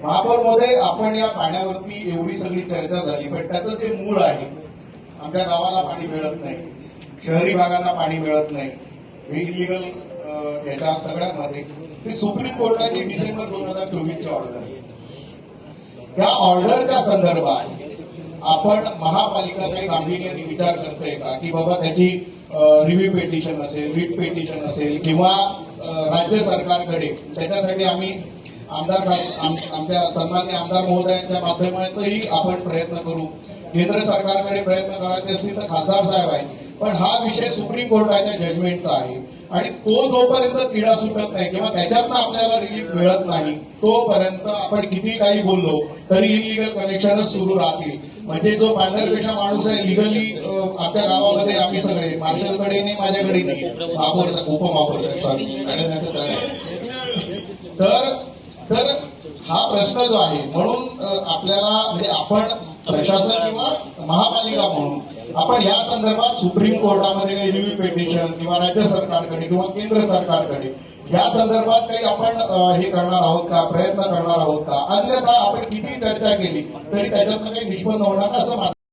महापौर महोदय, आपण या पाण्यावरती एवढी सगळी चर्चा झाली, पण त्याचं जे मूळ आहे, आमच्या गावाला पाणी मिळत नाही, शहरी भागांना पाणी मिळत नाही, इलिगल याच्या सगळ्यांमध्ये ती सुप्रीम कोर्टाची डिसेंबर 2024ची ऑर्डर आहे. त्या ऑर्डरच्या संदर्भात आपण महापालिका काही गांभीर्याने विचार करते का, की बाबा त्याची रिव्ह्यू पेटिशन असेल, रिट पेटिशन असेल, किंवा राज्य सरकारकडे त्याच्यासाठी आम्ही आमच्या सन्मान्य आमदार महोदयांच्या माध्यमातूनही आपण प्रयत्न करू, केंद्र सरकारकडे प्रयत्न करायचे असतील तर खासदार साहेब आहेत, पण हा विषय सुप्रीम कोर्टाच्या जजमेंटचा आहे आणि तो जोपर्यंत तिढा सुटत नाही किंवा त्याच्यातनं आपल्याला रिलीफ मिळत नाही तोपर्यंत आपण किती काही बोललो तरी इलिगल कनेक्शनच सुरू राहतील. म्हणजे जो पांढरपेशा माणूस आहे लिगली आपल्या गावामध्ये आम्ही सगळे मार्शलकडे नाही, माझ्याकडे नाही, उपमहापौर तर हा प्रश्न जो आहे, म्हणून आपल्याला म्हणजे आपण प्रशासन किंवा महापालिका म्हणून आपण या संदर्भात सुप्रीम कोर्टामध्ये काही रिव्ह्यू पेटिशन किंवा राज्य सरकारकडे किंवा केंद्र सरकारकडे या संदर्भात काही आपण हे करणार आहोत का, प्रयत्न करणार आहोत का? अन्यथा आपण किती चर्चा केली तरी त्याच्यातनं काही निष्पन्न होणार नाही असं